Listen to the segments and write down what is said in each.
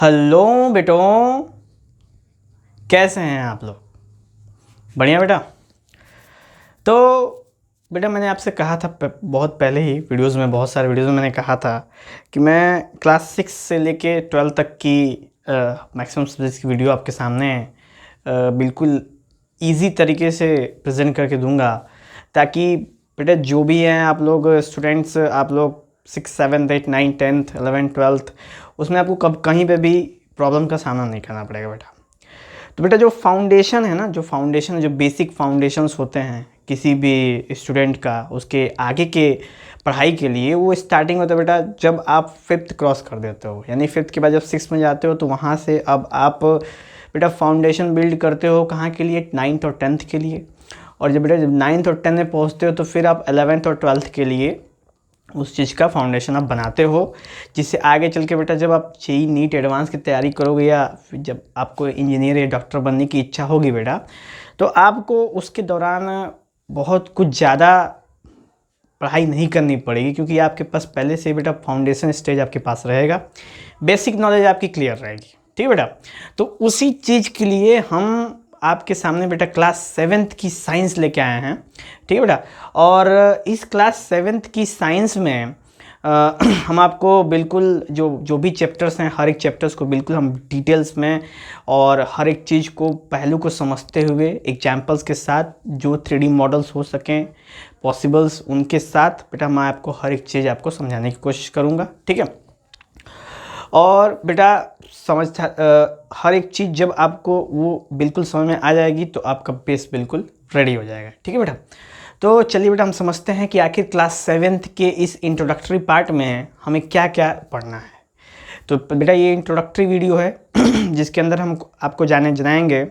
Hello बेटों, कैसे हैं आप लोग? बढ़िया बेटा। तो बेटा मैंने आपसे कहा था बहुत पहले ही वीडियोस में, बहुत सारे वीडियोस में मैंने कहा था कि मैं क्लास 6 से लेके 12 तक की मैक्सिमम सब्जेक्ट्स की वीडियो आपके सामने बिल्कुल इजी तरीके से प्रेजेंट करके दूंगा, ताकि बेटा जो भी हैं आप लोग स्टूडेंट्स, आप लोग 6, 7, 8, 9, 10th, 11th, 12th, उसमें आपको कब कहीं पे भी प्रॉब्लम का सामना नहीं करना पड़ेगा बेटा। तो बेटा जो फाउंडेशन है ना, जो फाउंडेशन, जो बेसिक फाउंडेशंस होते हैं किसी भी स्टूडेंट का, उसके आगे के पढ़ाई के लिए, वो स्टार्टिंग होता है बेटा जब आप 5th क्रॉस कर देते हो, यानी 5th के बाद जब 6th में जाते हो, तो वहाँ से अब आप बेटा फाउंडेशन बिल्ड करते हो कहाँ के लिए? 9th और 10th के लिए। और जब बेटा जब 9th और 10th में पहुँचते हो तो फिर आप 11th और 12th के लिए उस चीज़ का फाउंडेशन आप बनाते हो, जिससे आगे चल के बेटा जब आप जेईई नीट एडवांस की तैयारी करोगे, या फिर जब आपको इंजीनियर या डॉक्टर बनने की इच्छा होगी बेटा, तो आपको उसके दौरान बहुत कुछ ज़्यादा पढ़ाई नहीं करनी पड़ेगी, क्योंकि आपके पास पहले से बेटा फाउंडेशन स्टेज आपके पास रहेगा, बेसिक नॉलेज आपकी क्लियर रहेगी। ठीक है बेटा। तो उसी चीज़ के लिए हम आपके सामने बेटा क्लास 7th की साइंस लेके आए हैं। ठीक है बेटा। और इस क्लास 7th की साइंस में हम आपको बिल्कुल जो जो भी चैप्टर्स हैं, हर एक चैप्टर्स को बिल्कुल हम डिटेल्स में और हर एक चीज़ को, पहलू को समझते हुए एग्जाम्पल्स के साथ, जो 3D मॉडल्स हो सकें पॉसिबल्स, उनके साथ बेटा मैं आपको हर एक चीज़ आपको समझाने की कोशिश करूँगा। ठीक है। और बेटा हर एक चीज़ जब आपको वो बिल्कुल समझ में आ जाएगी तो आपका बेस बिल्कुल रेडी हो जाएगा। ठीक है बेटा। तो चलिए बेटा हम समझते हैं कि आखिर क्लास 7th के इस इंट्रोडक्टरी पार्ट में हमें क्या क्या पढ़ना है। तो बेटा ये इंट्रोडक्टरी वीडियो है जिसके अंदर हम आपको जानेंगे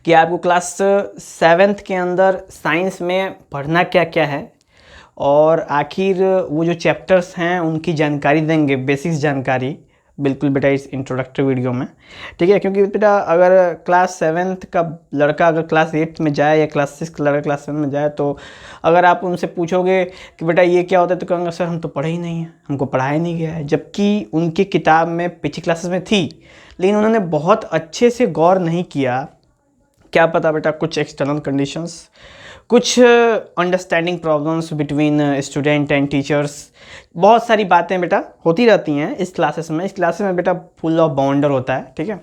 कि आपको क्लास 7th के अंदर साइंस में पढ़ना क्या क्या है, और आखिर वो जो चैप्टर्स हैं उनकी जानकारी देंगे, बेसिक्स जानकारी बिल्कुल बेटा इस इंट्रोडक्टरी वीडियो में। ठीक है। क्योंकि बेटा अगर क्लास 7th का लड़का अगर क्लास 8 में जाए, या क्लास 6 का लड़का क्लास 7 में जाए, तो अगर आप उनसे पूछोगे कि बेटा ये क्या होता है, तो कहेंगे सर हम तो पढ़े ही नहीं है, हमको पढ़ाया नहीं गया है, जबकि उनकी किताब में पिछली क्लासेस में थी, लेकिन उन्होंने बहुत अच्छे से गौर नहीं किया। क्या पता बेटा कुछ एक्सटर्नल कंडीशंस, कुछ understanding problems between student and teachers, बहुत सारी बातें बेटा होती रहती हैं इस क्लासेस में। इस क्लासेस में बेटा फुल ऑफ बाउंडर होता है। ठीक है।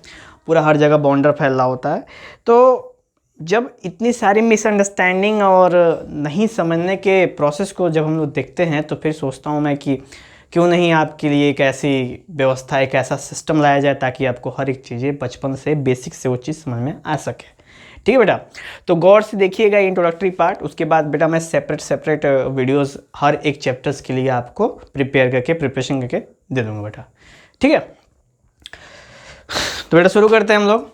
पूरा हर जगह बाउंडर फैला होता है। तो जब इतनी सारी मिसअंडरस्टैंडिंग और नहीं समझने के प्रोसेस को जब हम लोग देखते हैं, तो फिर सोचता हूँ मैं कि क्यों नहीं आपके लिए एक ऐसी व्यवस्था, एक ऐसा सिस्टम लाया जाए ताकि आपको हर एक चीज़ें बचपन से, बेसिक से वो चीज़ समझ में आ सके। ठीक है बेटा। तो गौर से देखिएगा इंट्रोडक्टरी पार्ट, उसके बाद बेटा मैं सेपरेट वीडियोस हर एक चैप्टर्स के लिए आपको प्रिपरेशन करके दे दूंगा बेटा। ठीक है। तो बेटा शुरू करते हैं हम लोग।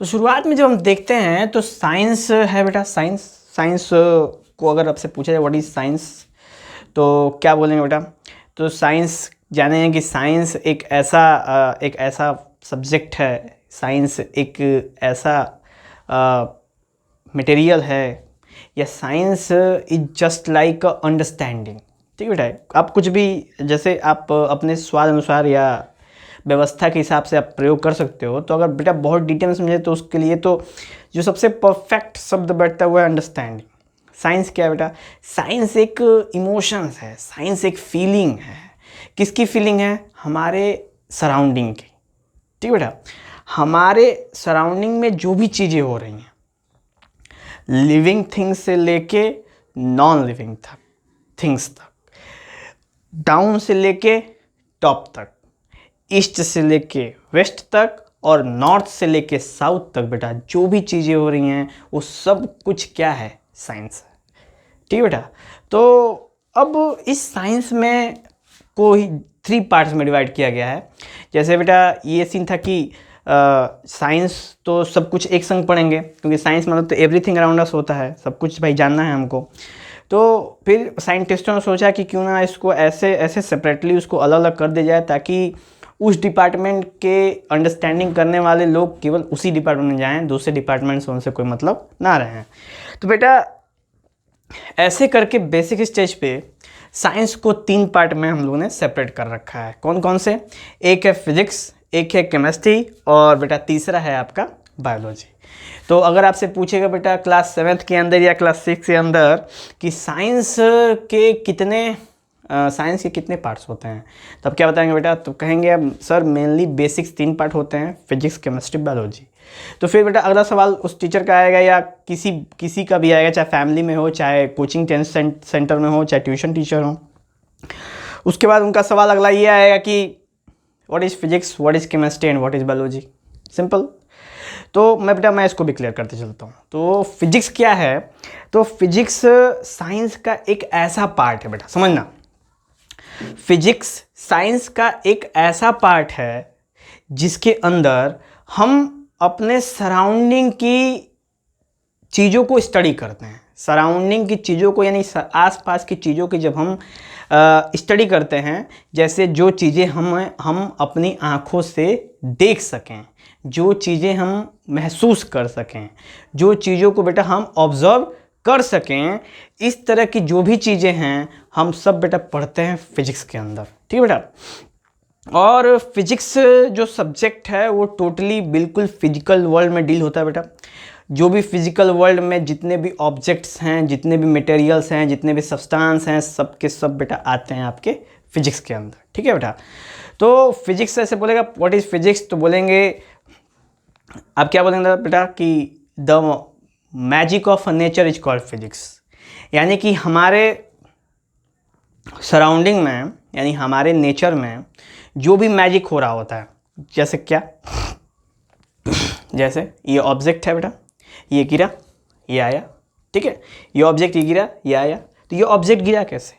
तो शुरुआत में जब हम देखते हैं तो साइंस है बेटा। साइंस को अगर आपसे पूछा जाए व्हाट इज साइंस, तो क्या बोलेंगे बेटा? तो साइंस जानेंगे कि साइंस एक ऐसा सब्जेक्ट है, साइंस एक ऐसा मटेरियल है, या science is just like understanding. ठीक है बेटा। आप कुछ भी, जैसे आप अपने स्वाद अनुसार या व्यवस्था के हिसाब से आप प्रयोग कर सकते हो। तो अगर बेटा बहुत डिटेल में समझे तो उसके लिए तो जो सबसे परफेक्ट शब्द बैठता हुआ है अंडरस्टैंडिंग। साइंस क्या है बेटा? साइंस एक इमोशंस है, साइंस एक फीलिंग है। किसकी फीलिंग है? हमारे सराउंडिंग की। ठीक है बेटा। हमारे सराउंडिंग में जो भी चीज़ें हो रही हैं, लिविंग थिंग्स से लेके नॉन लिविंग थिंग्स तक, डाउन से लेके टॉप तक, ईस्ट से लेके वेस्ट तक, और नॉर्थ से लेके साउथ तक, बेटा जो भी चीज़ें हो रही हैं वो सब कुछ क्या है? साइंस है। ठीक है बेटा। तो अब इस साइंस में को ही 3 पार्ट्स में डिवाइड किया गया है। जैसे बेटा ये सीन था कि साइंस तो सब कुछ एक संग पढ़ेंगे, क्योंकि साइंस मतलब तो एवरीथिंग अराउंड अस होता है, सब कुछ भाई जानना है हमको। तो फिर साइंटिस्टों ने सोचा कि क्यों ना इसको ऐसे सेपरेटली उसको अलग अलग कर दिया जाए, ताकि उस डिपार्टमेंट के अंडरस्टैंडिंग करने वाले लोग केवल उसी डिपार्टमेंट में जाएं, दूसरे डिपार्टमेंट से उनसे कोई मतलब ना रहे। तो बेटा ऐसे करके बेसिक स्टेज पे साइंस को 3 पार्ट में हम लोगों ने सेपरेट कर रखा है। कौन कौन से? एक है फिजिक्स, एक है केमिस्ट्री और बेटा तीसरा है आपका बायोलॉजी। तो अगर आपसे पूछेगा बेटा क्लास 7th के अंदर या क्लास 6 के अंदर कि साइंस के कितने पार्ट्स होते हैं, तब क्या बताएंगे बेटा? तो कहेंगे अब सर मेनली बेसिक्स 3 पार्ट होते हैं, फिजिक्स केमिस्ट्री बायोलॉजी। तो फिर बेटा अगला सवाल उस टीचर का आएगा या किसी का भी आएगा, चाहे फैमिली में हो, चाहे कोचिंग सेंटर में हो, चाहे ट्यूशन टीचर हो। उसके बाद उनका सवाल अगला ये आएगा कि what is physics, what is chemistry and what is biology. Simple. तो मैं इसको भी क्लियर करते चलता हूँ। तो फिजिक्स क्या है? तो फिजिक्स साइंस का एक ऐसा पार्ट है बेटा, समझना, फिजिक्स साइंस का एक ऐसा पार्ट है जिसके अंदर हम अपने सराउंडिंग की चीज़ों को स्टडी करते हैं। सराउंडिंग की चीज़ों को यानी आसपास की चीज़ों की जब हम स्टडी करते हैं, जैसे जो चीज़ें हम अपनी आँखों से देख सकें, जो चीज़ें हम महसूस कर सकें, जो चीज़ों को बेटा हम ऑब्ज़र्व कर सकें, इस तरह की जो भी चीज़ें हैं हम सब बेटा पढ़ते हैं फिजिक्स के अंदर। ठीक है बेटा। और फिजिक्स जो सब्जेक्ट है वो टोटली बिल्कुल फिजिकल वर्ल्ड में डील होता है बेटा। जो भी फिजिकल वर्ल्ड में जितने भी ऑब्जेक्ट्स हैं, जितने भी मटेरियल्स हैं, जितने भी सब्सटेंस हैं, सब के सब बेटा आते हैं आपके फिजिक्स के अंदर। ठीक है बेटा। तो फिजिक्स ऐसे बोलेगा व्हाट इज़ फिजिक्स, तो बोलेंगे आप क्या बोलेंगे बेटा कि the magic of nature is called physics. यानी कि हमारे सराउंडिंग में, यानी हमारे नेचर में जो भी मैजिक हो रहा होता है, जैसे क्या, जैसे ये ऑब्जेक्ट है बेटा, ये गिरा, ये आया। ठीक है, ये ऑब्जेक्ट, ये गिरा, ये आया। तो ये ऑब्जेक्ट गिरा कैसे?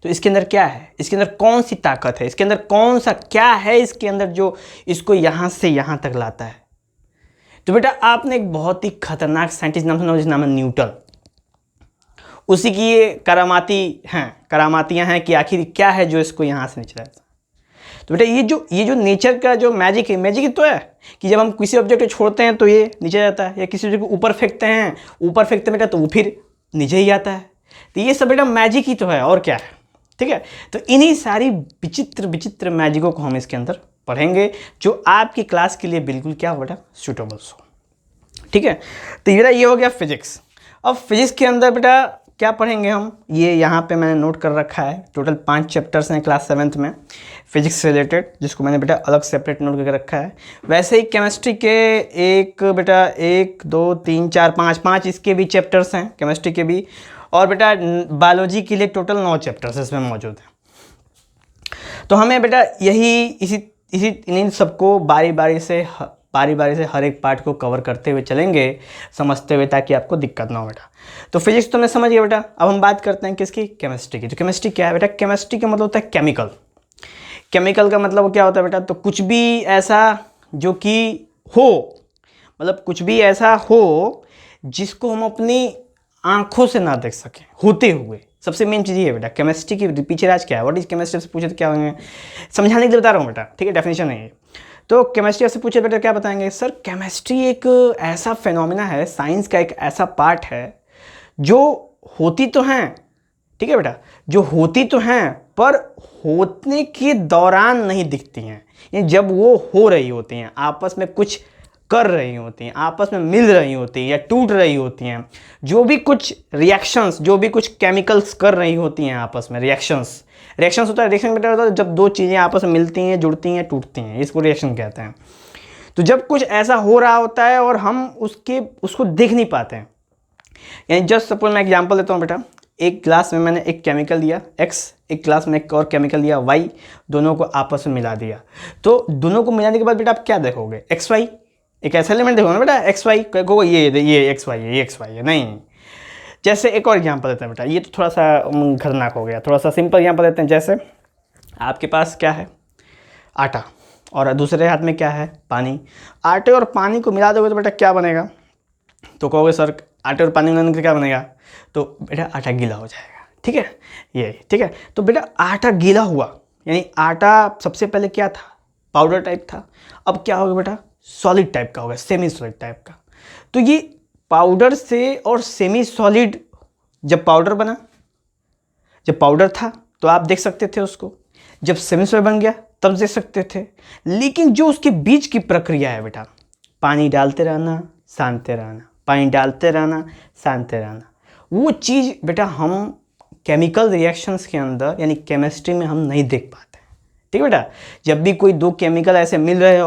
तो इसके अंदर क्या है, इसके अंदर कौन सी ताकत है, इसके अंदर कौन सा क्या है इसके अंदर जो इसको यहाँ से यहाँ तक लाता है? तो बेटा आपने एक बहुत ही खतरनाक साइंटिस्ट नाम सुना, जिसका नाम है न्यूटन। उसी की ये करामातियाँ हैं कि आखिर क्या है जो इसको यहाँ से नीचे लाता है। तो बेटा ये जो नेचर का जो मैजिक है, मैजिक तो है कि जब हम किसी ऑब्जेक्ट को छोड़ते हैं तो ये नीचे जाता है, या किसी ऑब्जेक्ट को ऊपर फेंकते हैं बेटा तो वो फिर नीचे ही आता है। तो ये सब बेटा मैजिक ही तो है, और क्या है। ठीक है, तो इन्हीं सारी विचित्र मैजिकों को हम इसके अंदर पढ़ेंगे, जो आपकी क्लास के लिए बिल्कुल क्या हो बेटा, सूटेबल्स हो। ठीक है, तो ये हो गया फिजिक्स। अब फिजिक्स के अंदर बेटा क्या पढ़ेंगे हम, ये यहाँ पे मैंने नोट कर रखा है। टोटल 5 चैप्टर्स हैं क्लास 7th में फिजिक्स से रिलेटेड, जिसको मैंने बेटा अलग सेपरेट नोट करके रखा है। वैसे ही केमिस्ट्री के एक 2 3 4 5 इसके भी चैप्टर्स हैं केमिस्ट्री के भी, और बेटा बायोलॉजी के लिए टोटल 9 चैप्टर्स इसमें मौजूद हैं। तो हमें बेटा इन्हीं सबको बारी बारी से हर एक पार्ट को कवर करते हुए चलेंगे, समझते हुए, ताकि आपको दिक्कत ना हो बेटा। तो फिजिक्स तो मैं समझ गया बेटा। अब हम बात करते हैं किसकी, केमिस्ट्री की। तो केमिस्ट्री क्या है बेटा? केमिस्ट्री का मतलब होता है केमिकल। केमिकल का मतलब क्या होता है बेटा? तो कुछ भी ऐसा जो कि हो, मतलब कुछ भी ऐसा हो जिसको हम अपनी आंखों से ना देख सकें होते हुए। सबसे मेन चीज़ ये है बेटा केमिस्ट्री की पीछे राज क्या है। व्हाट इज केमिस्ट्री से पूछे तो क्या होंगे, समझाने के लिए बता रहा हूँ बेटा। ठीक है, डेफिनेशन है ये। तो केमिस्ट्री से पूछे बेटा क्या बताएंगे? सर केमिस्ट्री एक ऐसा फेनोमेना है, साइंस का एक ऐसा पार्ट है जो होती तो हैं, ठीक है बेटा, जो होती तो हैं पर होने के दौरान नहीं दिखती हैं। यानी जब वो हो रही होती हैं, आपस में कुछ कर रही होती हैं, आपस में मिल रही होती हैं या टूट रही होती हैं, जो भी कुछ रिएक्शंस, जो भी कुछ केमिकल्स कर रही होती हैं आपस में, रिएक्शंस होता है। रिएक्शन बेटा होता है जब दो चीज़ें आपस में मिलती हैं, जुड़ती हैं, टूटती हैं, इसको रिएक्शन कहते हैं। तो जब कुछ ऐसा हो रहा होता है और हम उसको देख नहीं पाते हैं, यानी जस्ट सपोज मैं एग्जांपल देता हूँ बेटा, एक ग्लास में मैंने एक केमिकल दिया X, एक ग्लास में एक और केमिकल दिया Y, दोनों को आपस में मिला दिया। तो दोनों को मिलाने के बाद बेटा आप क्या देखोगे? XY, एक ऐसा एलिमेंट देखोगे ना बेटा XY को, ये XY है, ये XY है, नहीं। जैसे एक और एग्जांपल देते हैं बेटा, ये तो थोड़ा सा खतरनाक हो गया, थोड़ा सा सिंपल एग्जांपल देते हैं। जैसे आपके पास क्या है, आटा, और दूसरे हाथ में क्या है, पानी। आटे और पानी को मिला दोगे तो बेटा क्या बनेगा? तो कहोगे सर आटे और पानी मिलाने से क्या बनेगा? तो बेटा आटा गीला हो जाएगा। ठीक है, ये ठीक है। तो बेटा आटा गीला हुआ, यानी आटा सबसे पहले क्या था, पाउडर टाइप था। अब क्या होगा बेटा, सॉलिड टाइप का होगा, सेमी सॉलिड टाइप का। तो ये पाउडर से और सेमी सॉलिड, जब पाउडर बना, जब पाउडर था तो आप देख सकते थे उसको, जब सेमी सॉलिड बन गया तब दे सकते थे, लेकिन जो उसके बीच की प्रक्रिया है बेटा, पानी डालते रहना, सानते रहना, पानी डालते रहना, सानते रहना, वो चीज़ बेटा हम केमिकल रिएक्शंस के अंदर यानी केमिस्ट्री में हम नहीं देख पाते हैं। ठीक है बेटा, जब भी कोई दो केमिकल ऐसे मिल रहे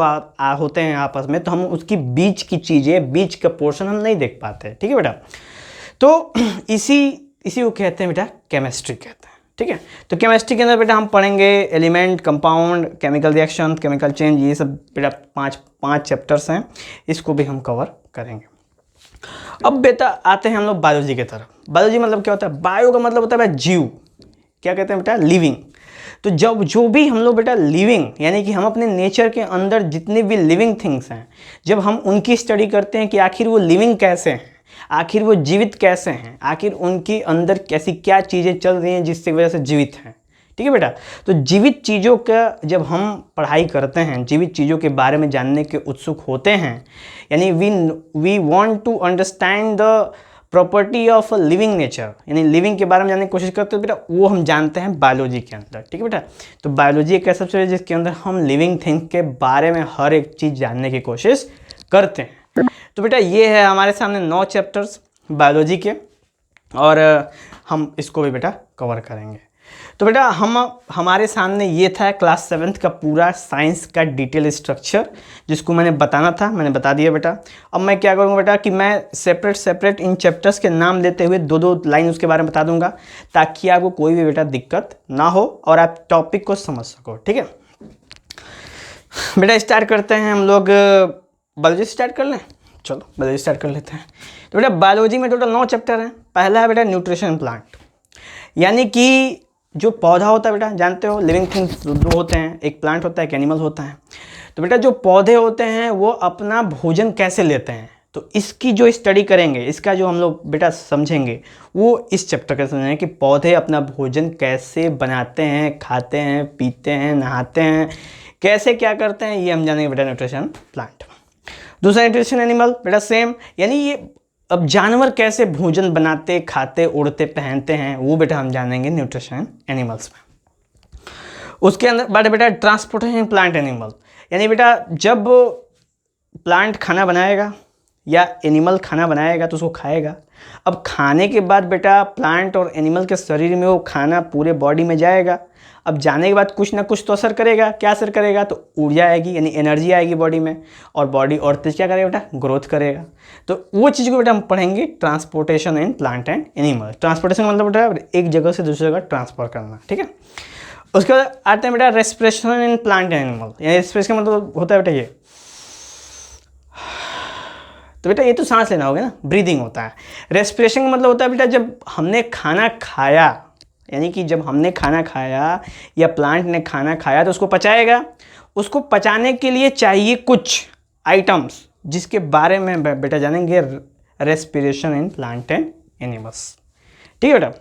होते हैं आपस में, तो हम उसकी बीच की चीज़ें, बीच का पोर्शन हम नहीं देख पाते। ठीक है बेटा, तो इसी को कहते हैं बेटा केमिस्ट्री कहते हैं। ठीक है, तो केमिस्ट्री के अंदर बेटा हम पढ़ेंगे element, compound, chemical reaction, chemical change, ये सब बेटा पाँच चैप्टर्स हैं, इसको भी हम कवर करेंगे। अब बेटा आते हैं हम लोग बायोलॉजी की तरफ। बायोलॉजी मतलब क्या होता है? बायो का मतलब होता है बेटा जीव, क्या कहते हैं बेटा? लिविंग। तो जब जो भी हम लोग बेटा लिविंग यानी कि हम अपने नेचर के अंदर जितने भी लिविंग थिंग्स हैं, जब हम उनकी स्टडी करते हैं कि आखिर वो लिविंग कैसे हैं, आखिर वो जीवित कैसे हैं, आखिर उनके अंदर कैसी क्या चीज़ें चल रही हैं जिसकी वजह से जीवित हैं। ठीक है बेटा, तो जीवित चीज़ों का जब हम पढ़ाई करते हैं, जीवित चीज़ों के बारे में जानने के उत्सुक होते हैं, यानी we want to understand the property of a living nature, यानी लिविंग के बारे में जानने की कोशिश करते हैं बेटा, वो हम जानते हैं बायोलॉजी के अंदर। ठीक है बेटा, तो बायोलॉजी एक ऐसा सब्जेक्ट है जिसके अंदर हम लिविंग थिंग के बारे में हर एक चीज़ जानने की कोशिश करते हैं। तो बेटा ये है हमारे सामने 9 चैप्टर्स बायोलॉजी के, और हम इसको भी बेटा कवर करेंगे। तो बेटा हमारे सामने ये था क्लास 7th का पूरा साइंस का डिटेल स्ट्रक्चर, जिसको मैंने बताना था, मैंने बता दिया बेटा। अब मैं क्या करूँगा बेटा कि मैं सेपरेट इन चैप्टर्स के नाम लेते हुए 2-2 लाइन उसके बारे में बता दूंगा, ताकि आपको कोई भी बेटा दिक्कत ना हो और आप टॉपिक को समझ सको। ठीक है बेटा, स्टार्ट करते हैं हम लोग। बायोलॉजी स्टार्ट कर लें, चलो बायोलॉजी स्टार्ट कर लेते हैं। तो बेटा बायोलॉजी में टोटल 9 चैप्टर हैं। पहला है बेटा न्यूट्रिशन प्लांट, यानी कि जो पौधा होता है बेटा, जानते हो लिविंग थिंग्स दो होते हैं, एक प्लांट होता है, एक एनिमल होता है। तो बेटा जो पौधे होते हैं वो अपना भोजन कैसे लेते हैं, तो इसकी जो स्टडी करेंगे, इसका जो हम लोग बेटा समझेंगे, वो इस चैप्टर का समझेंगे कि पौधे अपना भोजन कैसे बनाते हैं, खाते हैं, पीते हैं, नहाते हैं, कैसे क्या करते हैं, ये हम जानेंगे बेटा न्यूट्रिशन प्लांट। दूसरा न्यूट्रिशन एनिमल बेटा सेम, यानी ये अब जानवर कैसे भोजन बनाते, खाते, उड़ते, पहनते हैं, वो बेटा हम जानेंगे न्यूट्रिशन एनिमल्स में। उसके अंदर बाद बेटा ट्रांसपोर्टेशन प्लांट एनिमल, यानी बेटा जब प्लांट खाना बनाएगा या एनिमल खाना बनाएगा तो उसको खाएगा। अब खाने के बाद बेटा प्लांट और एनिमल के शरीर में वो खाना पूरे बॉडी में जाएगा। अब जाने के बाद कुछ ना कुछ तो असर करेगा। क्या असर करेगा? तो ऊर्जा आएगी, यानी एनर्जी आएगी बॉडी में, और बॉडी और तेज क्या करेगा बेटा? ग्रोथ करेगा। तो वो चीज़ को बेटा हम पढ़ेंगे transportation in plant and animal. Transportation मतलब बेटा एक जगह से दूसरी जगह ट्रांसफर करना। ठीक है, उसके बाद आते हैं बेटा respiration in plant and animal, यानी रेस्पिरेशन का मतलब होता है बेटा ये, तो बेटा ये तो सांस लेना होगा ना, ब्रीदिंग होता है। रेस्पिरेशन का मतलब होता है बेटा जब हमने खाना खाया, यानी कि जब हमने खाना खाया या प्लांट ने खाना खाया तो उसको पचाएगा। उसको पचाने के लिए चाहिए कुछ आइटम्स, जिसके बारे में बेटा जानेंगे respiration in plant and animals. ठीक है बेटा,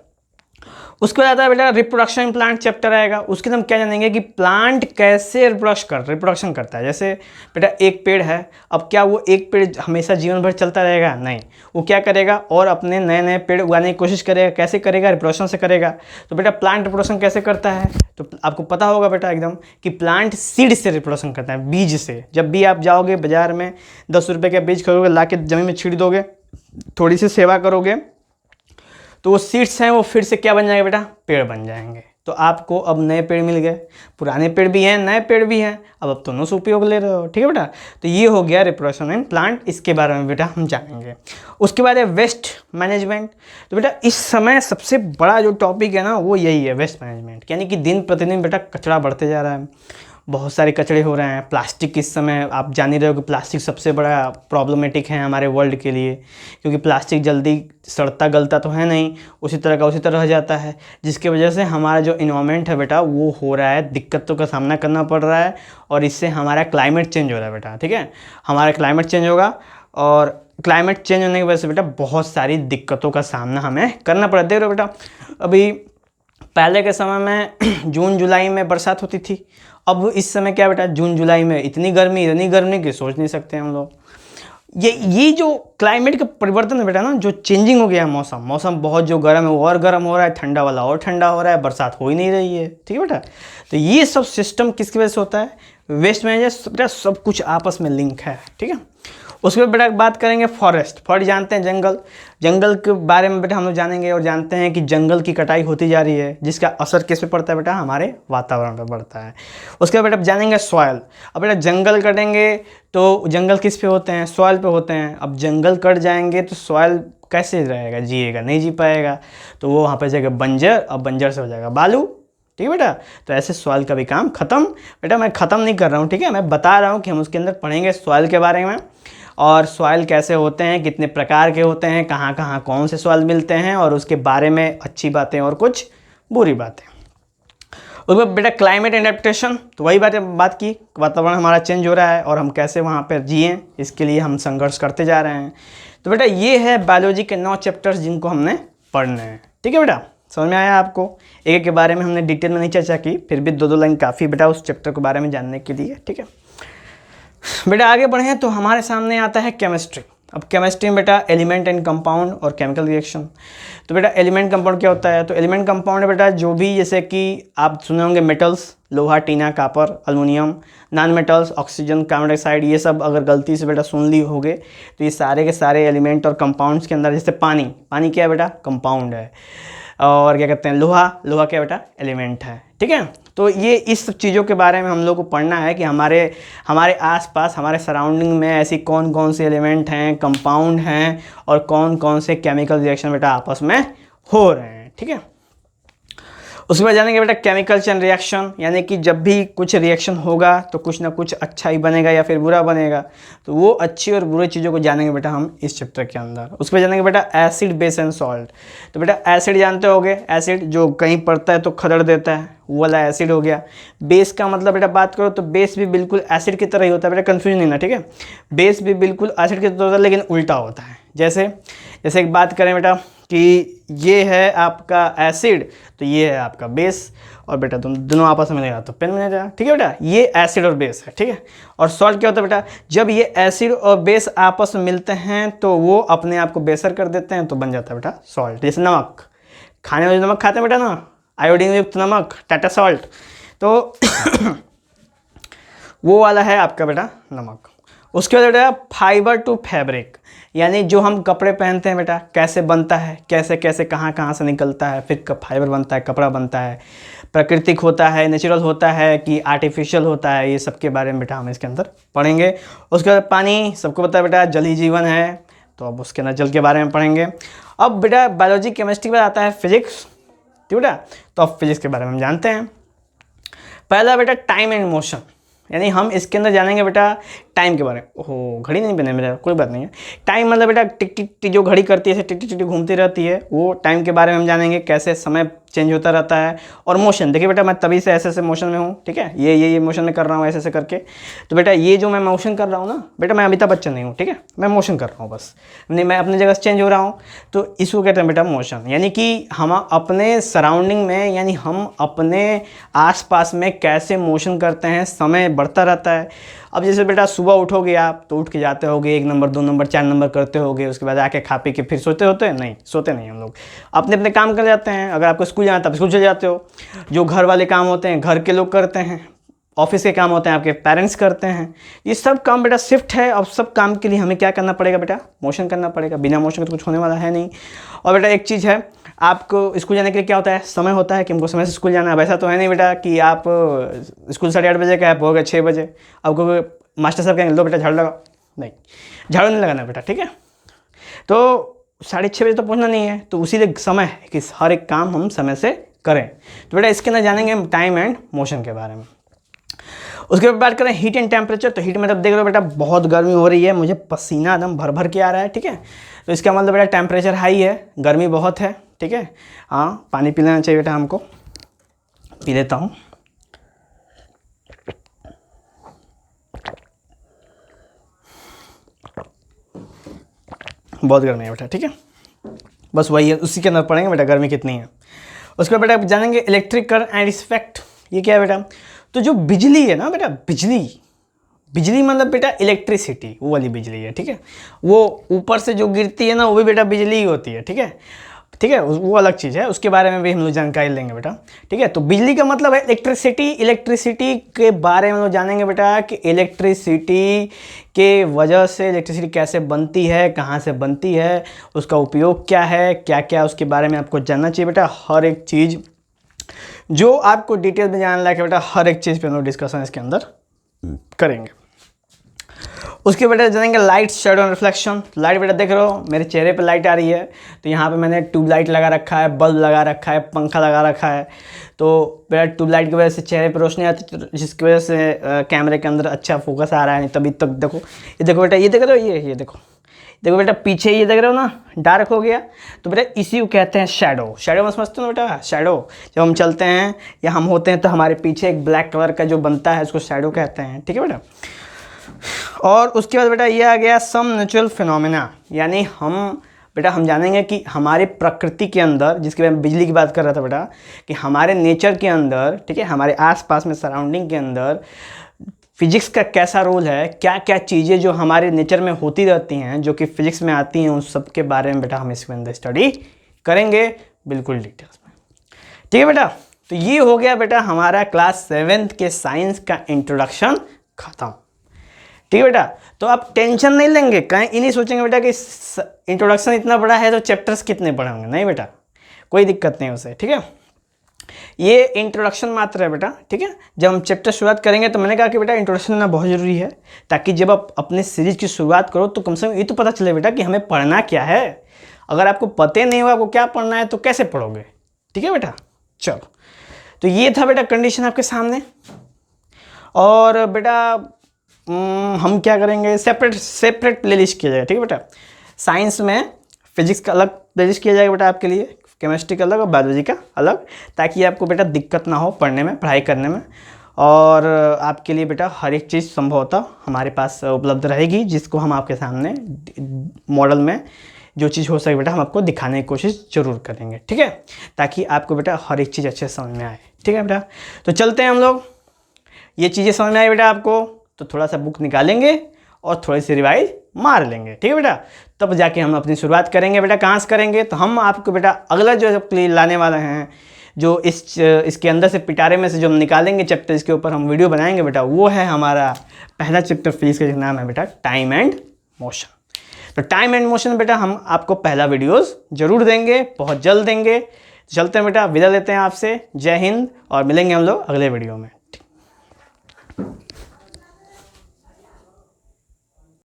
उसके बाद आता है बेटा रिप्रोडक्शन इन प्लांट चैप्टर आएगा। उसके अंदर हम क्या जानेंगे कि प्लांट कैसे रिप्रोडक्शन करता है। जैसे बेटा एक पेड़ है, अब क्या वो एक पेड़ हमेशा जीवन भर चलता रहेगा? नहीं, वो क्या करेगा और अपने नए नए पेड़ उगाने की कोशिश करेगा। कैसे करेगा? रिप्रोडक्शन से करेगा। तो बेटा प्लांट रिप्रोडक्शन कैसे करता है? तो आपको पता होगा बेटा एकदम कि प्लांट सीड से रिप्रोडक्शन करता है, बीज से। जब भी आप जाओगे बाजार में 10 रुपये का बीज खरीदोगे, ला के जमीन में छीड़ दोगे, थोड़ी सी सेवा करोगे, तो वो सीड्स हैं वो फिर से क्या बन जाएंगे बेटा? पेड़ बन जाएंगे। तो आपको अब नए पेड़ मिल गए, पुराने पेड़ भी हैं, नए पेड़ भी हैं, अब दोनों से उपयोग ले रहे हो। ठीक है बेटा, तो ये हो गया रिप्रोडक्शन इन प्लांट, इसके बारे में बेटा हम जानेंगे। उसके बाद है वेस्ट मैनेजमेंट। तो बेटा इस समय सबसे बड़ा जो टॉपिक है ना वो यही है, वेस्ट मैनेजमेंट, यानी कि दिन प्रतिदिन बेटा कचरा बढ़ते जा रहा है, बहुत सारे कचरे हो रहे हैं। प्लास्टिक इस समय आप जान ही रहे हो कि प्लास्टिक सबसे बड़ा प्रॉब्लमेटिक है हमारे वर्ल्ड के लिए, क्योंकि प्लास्टिक जल्दी सड़ता गलता तो है नहीं, उसी तरह का उसी तरह रह जाता है, जिसकी वजह से हमारा जो इन्वायरमेंट है बेटा वो हो रहा है, दिक्कतों का सामना करना पड़ रहा है, और इससे हमारा क्लाइमेट चेंज हो रहा है बेटा। ठीक है, हमारा क्लाइमेट चेंज होगा, और क्लाइमेट चेंज होने की वजह से बेटा बहुत सारी दिक्कतों का सामना हमें करना पड़ता है। देख रहे हो बेटा, अभी पहले के समय में जून जुलाई में बरसात होती थी, अब इस समय क्या बेटा जून जुलाई में इतनी गर्मी कि सोच नहीं सकते हम लोग। ये जो क्लाइमेट का परिवर्तन है बेटा ना, जो चेंजिंग हो गया है मौसम बहुत जो गर्म है वो और गर्म हो रहा है, ठंडा वाला और ठंडा हो रहा है, बरसात हो ही नहीं रही है, ठीक है बेटा। तो ये सब सिस्टम किसकी वजह से होता है? Waste management. बेटा सब कुछ आपस में लिंक है, ठीक है। उसके बाद बेटा बात करेंगे फॉरेस्ट जानते हैं, जंगल के बारे में बेटा हम लोग जानेंगे और जानते हैं कि जंगल की कटाई होती जा रही है, जिसका असर किस पे पड़ता है बेटा? हमारे वातावरण पे पड़ता है। उसके बाद बेटा जानेंगे सॉयल। अब बेटा जंगल कटेंगे तो जंगल किस पे होते हैं? सॉयल पे होते हैं। अब जंगल कट जाएंगे तो सॉयल कैसे रहेगा? जिएगा नहीं, जी पाएगा। तो वो वहाँ पर जाएगा बंजर, अब बंजर से हो जाएगा बालू, ठीक है बेटा। तो ऐसे सॉइल का भी काम खत्म। बेटा मैं ख़त्म नहीं कर रहा हूँ, ठीक है, मैं बता रहा हूँ कि हम उसके अंदर पढ़ेंगे सॉइल के बारे में, और सॉइल कैसे होते हैं, कितने प्रकार के होते हैं, कहाँ कहाँ कौन से सॉइल मिलते हैं, और उसके बारे में अच्छी बातें और कुछ बुरी बातें। उसके बाद बेटा क्लाइमेट एडेप्टेशन, तो वही बात की, वातावरण हमारा चेंज हो रहा है और हम कैसे वहाँ पर जिएँ, इसके लिए हम संघर्ष करते जा रहे हैं। तो बेटा ये है बायोलॉजी के 9 चैप्टर्स जिनको हमने पढ़ने हैं, ठीक है बेटा। समझ में आया आपको? एक के बारे में हमने डिटेल में नहीं चर्चा की, फिर भी 2 लाइन काफ़ी बेटा उस चैप्टर के बारे में जानने के लिए, ठीक है बेटा। आगे बढ़ें तो हमारे सामने आता है केमिस्ट्री। अब केमिस्ट्री में बेटा एलिमेंट एंड कंपाउंड और केमिकल रिएक्शन। तो बेटा एलिमेंट कंपाउंड क्या होता है? तो एलिमेंट कंपाउंड है बेटा जो भी, जैसे कि आप सुने होंगे मेटल्स, लोहा, टीना, copper, aluminium, non metals, oxygen, carbon dioxide, ये सब अगर गलती से बेटा सुन ली होगे तो ये सारे के सारे एलिमेंट और कंपाउंड्स के अंदर, जैसे पानी क्या है बेटा? कंपाउंड है। और क्या कहते हैं? लोहा क्या बेटा? एलिमेंट है, ठीक है। तो ये इस सब चीज़ों के बारे में हम लोग को पढ़ना है कि हमारे आसपास, हमारे सराउंडिंग में ऐसी कौन कौन से एलिमेंट हैं, कंपाउंड हैं, और कौन कौन से केमिकल रिएक्शन बेटा आपस में हो रहे हैं, ठीक है। उसके बाद जानेंगे बेटा केमिकल चेन रिएक्शन, यानी कि जब भी कुछ रिएक्शन होगा तो कुछ ना कुछ अच्छा ही बनेगा या फिर बुरा बनेगा, तो वो अच्छी और बुरी चीज़ों को जानेंगे बेटा हम इस चैप्टर के अंदर। उसके बाद जानेंगे बेटा एसिड, बेस एंड सॉल्ट। तो बेटा एसिड जानते होगे, एसिड जो कहीं पड़ता है तो खदड़ देता है, वो वाला एसिड हो गया। बेस का मतलब बेटा बात करो तो बेस भी बिल्कुल एसिड की तरह ही होता है बेटा, कन्फ्यूजन नहीं ना, ठीक है। बेस भी बिल्कुल एसिड की तरह होता है लेकिन उल्टा होता है। जैसे एक बात करें बेटा कि ये है आपका एसिड, तो ये है आपका बेस, और बेटा तुम दोनों आपस में मिलेगा तो पेन बन जाएगा, ठीक है बेटा। ये एसिड और बेस है, ठीक है। और सॉल्ट क्या होता है बेटा? जब ये एसिड और बेस आपस में मिलते हैं तो वो अपने आप को बेसर कर देते हैं, तो बन जाता है बेटा सॉल्ट। जैसे नमक, खाने में नमक खाते हैं बेटा ना, आयोडीन युक्त नमक, टाटा सॉल्ट, तो वो वाला है आपका बेटा नमक। उसके बाद बेटा फाइबर टू फैब्रिक, यानी जो हम कपड़े पहनते हैं बेटा कैसे बनता है, कैसे कैसे कहाँ कहाँ से निकलता है, फिर फाइबर बनता है, कपड़ा बनता है, प्राकृतिक होता है, नेचुरल होता है कि आर्टिफिशियल होता है, ये सब के बारे में बेटा हम इसके अंदर पढ़ेंगे। उसके बाद पानी, सबको पता है बेटा जल ही जीवन है, तो अब उसके अंदर जल के बारे में पढ़ेंगे। अब बेटा बायोलॉजी केमिस्ट्री के बाद आता है फिजिक्स, ठीक बेटा। तो अब फिजिक्स के बारे में हम जानते हैं। पहला बेटा टाइम एंड मोशन, यानी हम इसके अंदर जानेंगे बेटा टाइम के बारे में। ओहो घड़ी नहीं बने मेरा, कोई बात नहीं है। टाइम मतलब बेटा टिक टिक टिक जो घड़ी करती है, टिक टिक टिक घूमती रहती है, वो टाइम के बारे में हम जानेंगे, कैसे समय चेंज होता रहता है। और मोशन, देखिए बेटा मैं तभी से ऐसे मोशन में हूँ, ठीक है, ये मोशन में कर रहा हूँ ऐसे करके। तो बेटा ये जो मैं मोशन कर रहा हूँ ना बेटा, मैं अमिताभ बच्चन नहीं हूँ, ठीक है, मैं मोशन कर रहा हूँ बस, नहीं मैं अपनी जगह से चेंज हो रहा हूँ, तो इसको कहते हैं बेटा मोशन। यानी कि हम अपने सराउंडिंग में, यानी हम अपने आसपास में कैसे मोशन करते हैं, समय बढ़ता रहता है। अब जैसे बेटा सुबह उठोगे आप तो उठ के जाते होगे 1 नंबर 2 नंबर 4 नंबर करते होगे, उसके बाद आके खा पी के फिर सोते होते हैं? नहीं, सोते नहीं हम लोग, अपने अपने काम कर जाते हैं। अगर आपको स्कूल जाना है तब स्कूल चले जाते हो, जो घर वाले काम होते हैं घर के लोग करते हैं, ऑफिस के काम होते हैं आपके पेरेंट्स करते हैं, ये सब काम बेटा शिफ्ट है। और सब काम के लिए हमें क्या करना पड़ेगा बेटा? मोशन करना पड़ेगा, बिना मोशन के तो कुछ होने वाला है नहीं। और बेटा एक चीज़ है, आपको स्कूल जाने के लिए क्या होता है? समय होता है कि हमको समय से स्कूल जाना है। वैसा तो है नहीं बेटा कि आप स्कूल 8:30 बजे का है, हो गए 6 बजे, आपको मास्टर साहब कहेंगे लो बेटा झाड़ू लगाओ, नहीं, झाड़ू नहीं लगाना बेटा, ठीक है। तो 6:30 बजे तो पहुंचना नहीं है, तो उसी लिए समय है कि हर एक काम हम समय से करें। तो बेटा इसके अंदर जानेंगे हम टाइम एंड मोशन के बारे में। उसके बाद बात करें हीट एंड टेम्परेचर, तो हीट मतलब देख लो बेटा बहुत गर्मी हो रही है, मुझे पसीना एकदम भर भर के आ रहा है, ठीक है। तो इसका मतलब बेटा टेम्परेचर हाई है, गर्मी बहुत है, ठीक है। हाँ पानी पी लेना चाहिए बेटा, हमको पी लेता हूँ। बहुत गर्मी है बेटा, ठीक है, बस वही है, उसी के अंदर पढ़ेंगे बेटा गर्मी कितनी है। उसके बाद बेटा जानेंगे इलेक्ट्रिक करंट एंड इफेक्ट, ये क्या है बेटा? तो जो बिजली है ना बेटा, बिजली मतलब बेटा इलेक्ट्रिसिटी, वो वाली बिजली है, ठीक है। वो ऊपर से जो गिरती है ना, वो भी बेटा बिजली ही होती है, ठीक है, ठीक है, वो अलग चीज़ है, उसके बारे में भी हम लोग जानकारी लेंगे बेटा, ठीक है। तो बिजली का मतलब है इलेक्ट्रिसिटी। इलेक्ट्रिसिटी के बारे में हम लोग जानेंगे बेटा कि इलेक्ट्रिसिटी के वजह से इलेक्ट्रिसिटी कैसे बनती है, कहाँ से बनती है, उसका उपयोग क्या है, क्या क्या उसके बारे में आपको जानना चाहिए बेटा। हर एक चीज़ जो आपको डिटेल में जानना है बेटा, हर एक चीज़ पे हम लोग डिस्कशन इसके अंदर करेंगे। उसके बेटा जानेंगे light, shadow and reflection. Light बेटा देख रहे हो मेरे चेहरे पे लाइट आ रही है, तो यहाँ पे मैंने ट्यूबलाइट लगा रखा है, बल्ब लगा रखा है, पंखा लगा रखा है। तो बेटा ट्यूबलाइट की वजह से चेहरे पे रोशनी आती है, जिसकी वजह से कैमरे के अंदर अच्छा फोकस आ रहा है। नहीं तभी तक देखो, ये देखो बेटा, ये देख रहे हो, ये देखो, देखो बेटा पीछे ये देख रहे हो ना, डार्क हो गया, तो बेटा इसी को कहते हैं शेडो। शेडो में समझते हो ना बेटा, शेडो जब हम चलते हैं या हम होते हैं तो हमारे पीछे एक ब्लैक कलर का जो बनता है उसको शेडो कहते हैं, ठीक है बेटा। और उसके बाद बेटा ये आ गया सम नेचुरल फिनोमेना, यानी हम जानेंगे कि हमारे प्रकृति के अंदर, जिसके मैं बिजली की बात कर रहा था बेटा, कि हमारे नेचर के अंदर, ठीक है, हमारे आसपास में सराउंडिंग के अंदर फिजिक्स का कैसा रोल है, क्या क्या चीज़ें जो हमारे नेचर में होती रहती हैं जो कि फिजिक्स में आती हैं, उन सब के बारे में बेटा हम इसके अंदर स्टडी करेंगे बिल्कुल डिटेल्स में, ठीक है बेटा। तो ये हो गया बेटा हमारा क्लास 7th के साइंस का इंट्रोडक्शन खत्म, ठीक है बेटा। तो आप टेंशन नहीं लेंगे, कहीं ये नहीं सोचेंगे बेटा कि इंट्रोडक्शन इतना बड़ा है तो चैप्टर्स कितने पढ़े होंगे, नहीं बेटा, कोई दिक्कत नहीं उसे, ठीक है। ये इंट्रोडक्शन मात्र है बेटा, ठीक है। जब हम चैप्टर शुरुआत करेंगे तो मैंने कहा कि बेटा इंट्रोडक्शन लेना बहुत ज़रूरी है, ताकि जब आप अपने सीरीज की शुरुआत करो तो कम से कम ये तो पता चले बेटा कि हमें पढ़ना क्या है। अगर आपको पता नहीं होगा आपको क्या पढ़ना है तो कैसे पढ़ोगे, ठीक है बेटा। चलो, तो ये था बेटा कंडीशन आपके सामने। और बेटा हम क्या करेंगे, सेपरेट प्ले लिस्ट किया जाएगा, ठीक है बेटा। साइंस में फिजिक्स का अलग प्ले लिस्ट किया जाएगा बेटा आपके लिए, केमिस्ट्री का अलग और बायोलॉजी का अलग, ताकि आपको बेटा दिक्कत ना हो पढ़ने में, पढ़ाई करने में। और आपके लिए बेटा हर एक चीज़ संभवतः हमारे पास उपलब्ध रहेगी, जिसको हम आपके सामने मॉडल में जो चीज़ हो सके बेटा हम आपको दिखाने की कोशिश जरूर करेंगे, ठीक है, ताकि आपको बेटा हर एक चीज़ अच्छे से समझ में आए, ठीक है बेटा। तो चलते हैं हम लोग, ये चीज़ें समझ में आई बेटा आपको, तो थोड़ा सा बुक निकालेंगे और थोड़ी सी रिवाइज मार लेंगे, ठीक है बेटा। तब जाके हम अपनी शुरुआत करेंगे बेटा। कहाँ से करेंगे, तो हम आपको बेटा अगला जो लाने वाले हैं, जो इसके अंदर से पिटारे में से जो हम निकालेंगे चैप्टर, इसके ऊपर हम वीडियो बनाएंगे बेटा, वो है हमारा पहला चैप्टर फिजिक्स का, नाम है बेटा टाइम एंड मोशन। तो टाइम एंड मोशन बेटा हम आपको पहला वीडियोस जरूर देंगे, बहुत जल्द देंगे। चलते हैं बेटा, विदा लेते हैं आपसे, जय हिंद, और मिलेंगे हम लोग अगले वीडियो में।